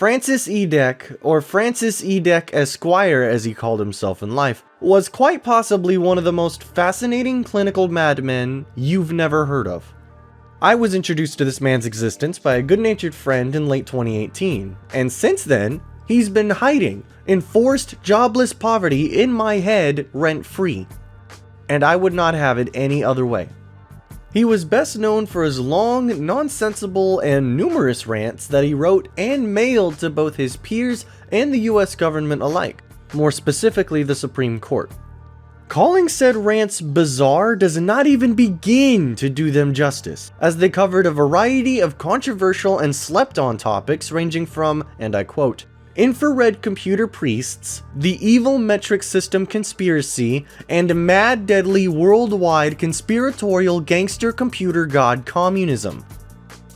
Francis E. Deck, or Francis E. Deck Esquire as he called himself in life, was quite possibly one of the most fascinating clinical madmen you've never heard of. I was introduced to this man's existence by a good-natured friend in late 2018, and since then, he's been hiding in forced, jobless poverty in my head rent-free. And I would not have it any other way. He was best known for his long, nonsensical, and numerous rants that he wrote and mailed to both his peers and the US government alike, more specifically the Supreme Court. Calling said rants bizarre does not even begin to do them justice, as they covered a variety of controversial and slept-on topics ranging from, and I quote, infrared computer priests, the evil metric system conspiracy, and mad deadly worldwide conspiratorial gangster computer god communism.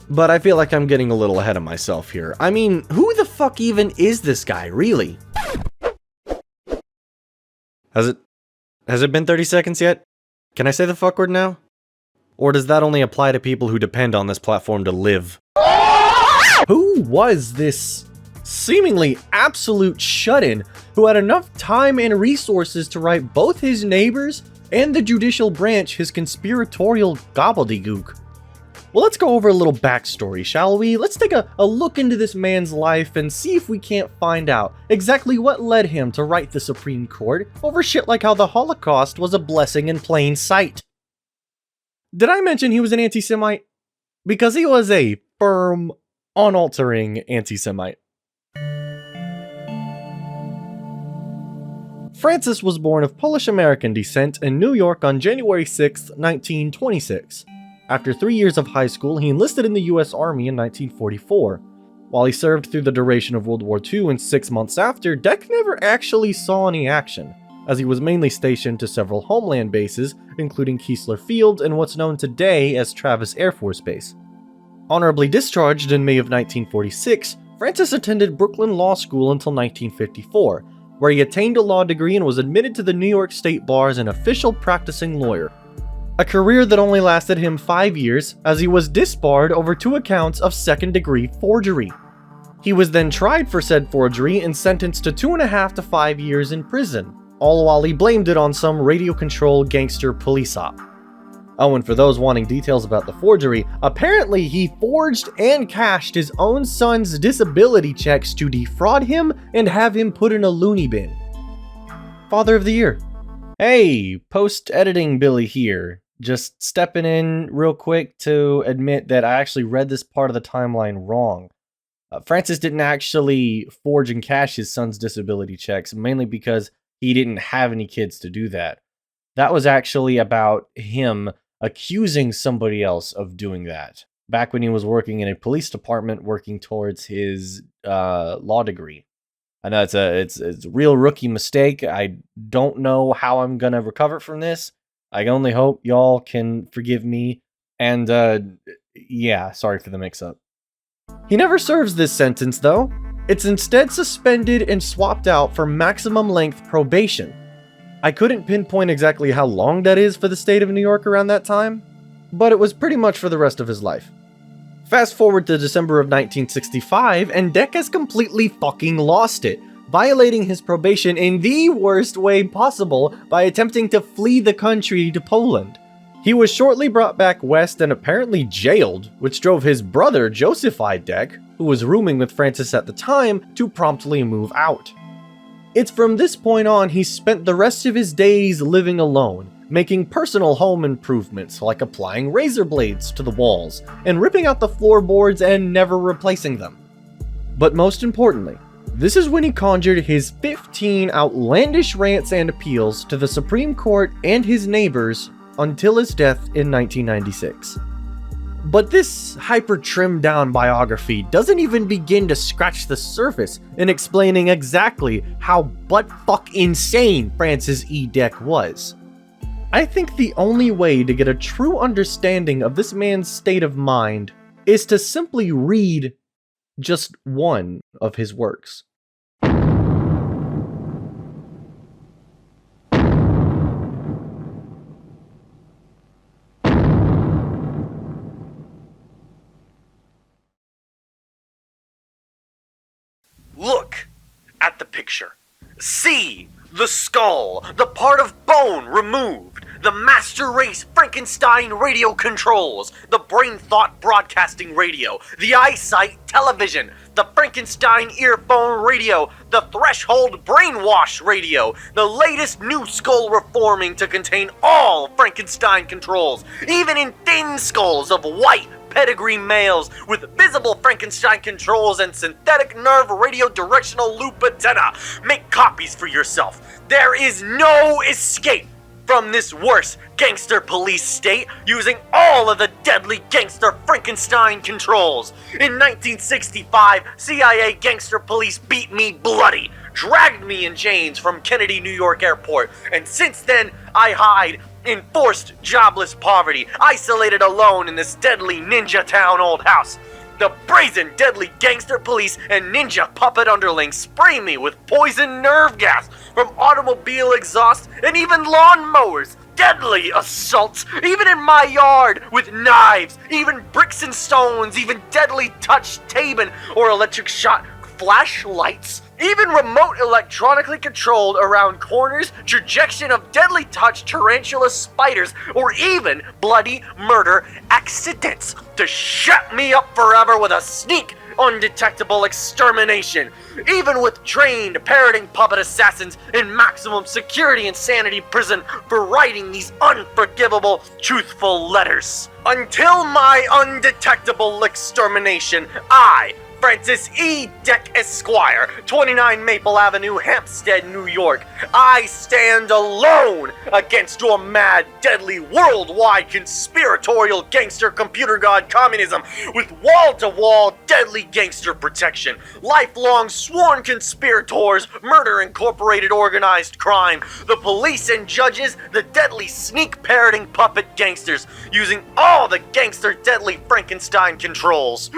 But I feel like I'm getting a little ahead of myself here. I mean, who the fuck even is this guy, really? Has it been 30 seconds yet? Can I say the fuck word now? Or does that only apply to people who depend on this platform to live? Who was this seemingly absolute shut-in who had enough time and resources to write both his neighbors and the judicial branch his conspiratorial gobbledygook? Well, let's go over a little backstory, shall we? Let's take a look into this man's life and see if we can't find out exactly what led him to write the Supreme Court over shit like how the Holocaust was a blessing in plain sight. Did I mention he was an anti-Semite? Because he was a firm, unaltering anti-Semite. Francis was born of Polish-American descent in New York on January 6, 1926. After 3 years of high school, he enlisted in the US Army in 1944. While he served through the duration of World War II and 6 months after, Deck never actually saw any action, as he was mainly stationed to several homeland bases, including Keesler Field and what's known today as Travis Air Force Base. Honorably discharged in May of 1946, Francis attended Brooklyn Law School until 1954, where he attained a law degree and was admitted to the New York State Bar as an official practicing lawyer. A career that only lasted him 5 years, as he was disbarred over 2 accounts of second-degree forgery. He was then tried for said forgery and sentenced to 2.5 to 5 years in prison, all while he blamed it on some radio-controlled gangster police op. Oh, and for those wanting details about the forgery, apparently he forged and cashed his own son's disability checks to defraud him and have him put in a loony bin. Father of the Year. Hey, post-editing Billy here. Just stepping in real quick to admit that I actually read this part of the timeline wrong. Francis didn't actually forge and cash his son's disability checks, mainly because he didn't have any kids to do that. That was actually about him accusing somebody else of doing that, back when he was working in a police department working towards his law degree. I know it's a real rookie mistake. I don't know how I'm gonna recover from this. I only hope y'all can forgive me. And yeah, sorry for the mix-up. He never serves this sentence though. It's instead suspended and swapped out for maximum length probation. I couldn't pinpoint exactly how long that is for the state of New York around that time, but it was pretty much for the rest of his life. Fast forward to December of 1965, and Deck has completely fucking lost it, violating his probation in the worst way possible by attempting to flee the country to Poland. He was shortly brought back west and apparently jailed, which drove his brother, Joseph I. Deck, who was rooming with Francis at the time, to promptly move out. It's from this point on he spent the rest of his days living alone, making personal home improvements like applying razor blades to the walls and ripping out the floorboards and never replacing them. But most importantly, this is when he conjured his 15 outlandish rants and appeals to the Supreme Court and his neighbors until his death in 1996. But this hyper-trimmed-down biography doesn't even begin to scratch the surface in explaining exactly how butt-fuck insane Francis E. Deck was. I think the only way to get a true understanding of this man's state of mind is to simply read just one of his works. Look at the picture. See the skull, the part of bone removed, the master race Frankenstein radio controls, the brain thought broadcasting radio, the eyesight television, the Frankenstein earphone radio, the threshold brainwash radio, the latest new skull reforming to contain all Frankenstein controls, even in thin skulls of white pedigree males with visible Frankenstein controls and synthetic nerve radio directional loop antenna. Make copies for yourself. There is no escape from this worse gangster police state using all of the deadly gangster Frankenstein controls. In 1965, CIA gangster police beat me bloody, dragged me in chains from Kennedy, New York airport, and since then I hide in forced jobless poverty, isolated alone in this deadly ninja town old house. The brazen, deadly gangster police and ninja puppet underlings spray me with poison nerve gas from automobile exhaust and even lawn mowers. Deadly assaults, even in my yard, with knives, even bricks and stones, even deadly touch, Tabin, or electric shot flashlights, even remote electronically controlled around corners, trajectory of deadly touch tarantula spiders, or even bloody murder accidents to shut me up forever with a sneak, undetectable extermination, even with trained parroting puppet assassins in maximum security insanity prison for writing these unforgivable, truthful letters. Until my undetectable extermination, I, Francis E. Deck Esquire, 29 Maple Avenue, Hampstead, New York. I stand alone against your mad, deadly, worldwide conspiratorial gangster computer god communism with wall-to-wall deadly gangster protection, lifelong sworn conspirators, murder incorporated organized crime, the police and judges, the deadly sneak parroting puppet gangsters, using all the gangster deadly Frankenstein controls.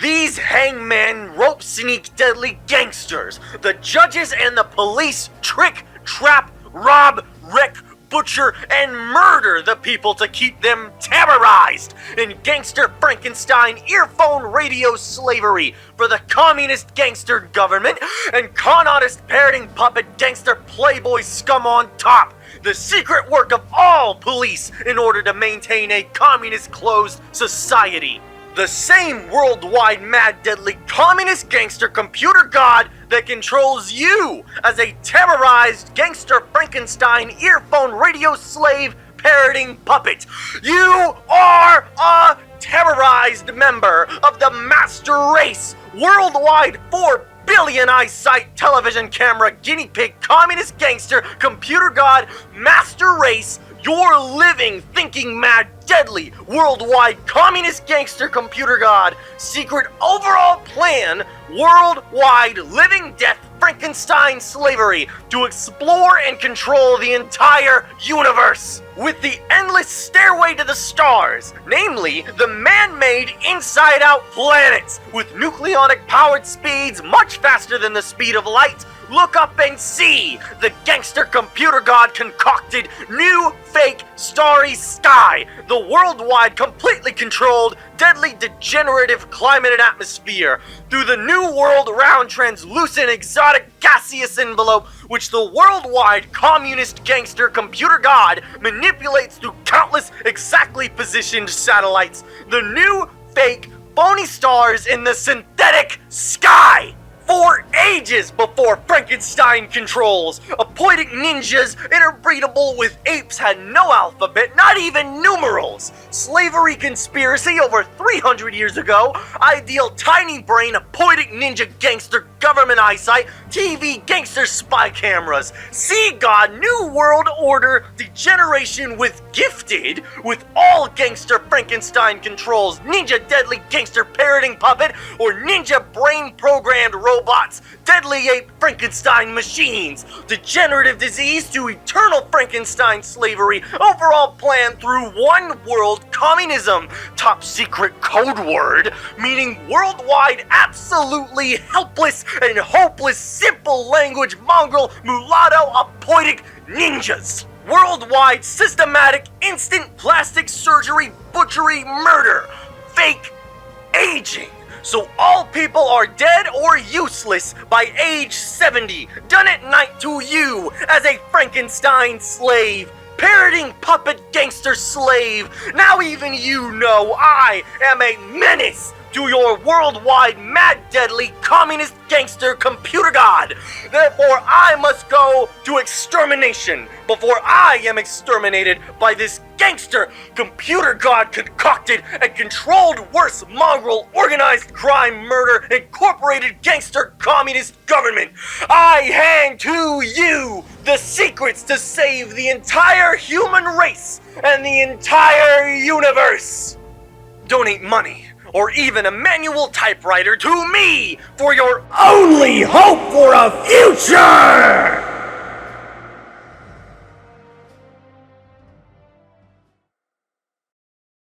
These hangman rope sneak deadly gangsters, the judges and the police trick, trap, rob, wreck, butcher, and murder the people to keep them terrorized in gangster Frankenstein earphone radio slavery for the communist gangster government and con artist parroting puppet gangster playboy scum on top. The secret work of all police in order to maintain a communist closed society. The same worldwide mad deadly communist gangster computer god that controls you as a terrorized gangster Frankenstein earphone radio slave parroting puppet. You are a terrorized member of the master race, worldwide 4 billion eyesight television camera guinea pig communist gangster computer god master race. Your living, thinking, mad, deadly, worldwide communist gangster computer god, secret overall plan, worldwide living death Frankenstein slavery to explore and control the entire universe with the endless stairway to the stars, namely the man-made inside-out planets with nucleonic powered speeds much faster than the speed of light. Look up and see the gangster computer god concocted new fake starry sky, the worldwide completely controlled deadly degenerative climate and atmosphere through the new world round translucent exotic gaseous envelope which the worldwide communist gangster computer god manipulates through countless exactly positioned satellites, the new fake phony stars in the synthetic sky. For ages before Frankenstein controls, apoidic ninjas interbreedable with apes had no alphabet, not even numerals. Slavery conspiracy over 300 years ago, ideal tiny brain apoidic ninja gangster government eyesight, TV gangster spy cameras, sea god new world order degeneration with gifted, with all gangster Frankenstein controls, ninja deadly gangster parroting puppet, or ninja brain programmed robots, deadly ape Frankenstein machines, degenerative disease to eternal Frankenstein slavery, overall plan through one world communism, top secret code word, meaning worldwide absolutely helpless and hopeless simple language mongrel mulatto apoidic ninjas. Worldwide systematic instant plastic surgery butchery murder, fake aging, so all people are dead or useless by age 70. Done at night to you as a Frankenstein slave. Parroting puppet gangster slave. Now even you know I am a menace to your worldwide mad deadly communist gangster computer god. Therefore I must go to extermination before I am exterminated by this gangster computer god concocted and controlled worse mongrel organized crime murder incorporated gangster communist government. I hand to you the secrets to save the entire human race and the entire universe. Donate money or even a manual typewriter to me for your only hope for a future!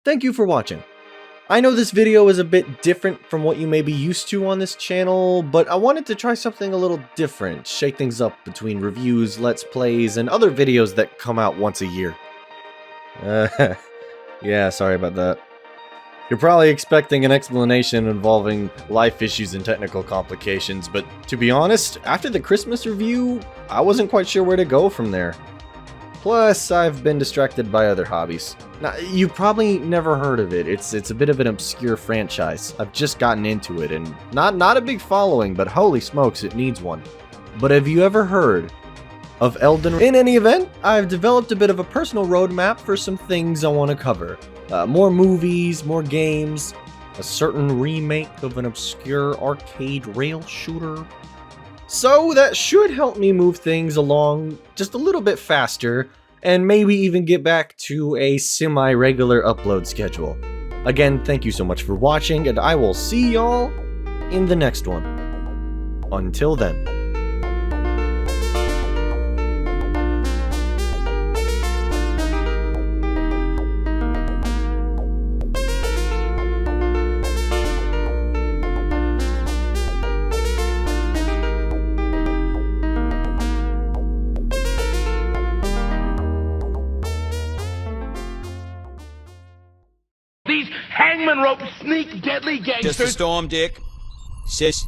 Thank you for watching. I know this video is a bit different from what you may be used to on this channel, but I wanted to try something a little different, shake things up between reviews, let's plays, and other videos that come out once a year. Yeah, sorry about that. You're probably expecting an explanation involving life issues and technical complications, but to be honest, after the Christmas review, I wasn't quite sure where to go from there. Plus, I've been distracted by other hobbies. Now, you probably never heard of it. It's a bit of an obscure franchise. I've just gotten into it, and not a big following, but holy smokes, it needs one. But have you ever heard of Elden Ring? In any event, I've developed a bit of a personal roadmap for some things I want to cover. More movies, more games, a certain remake of an obscure arcade rail shooter. So that should help me move things along just a little bit faster, and maybe even get back to a semi-regular upload schedule. Again, thank you so much for watching, and I will see y'all in the next one. Until then. These hangman rope sneak deadly gangsters. Just a storm, Dick. Sis.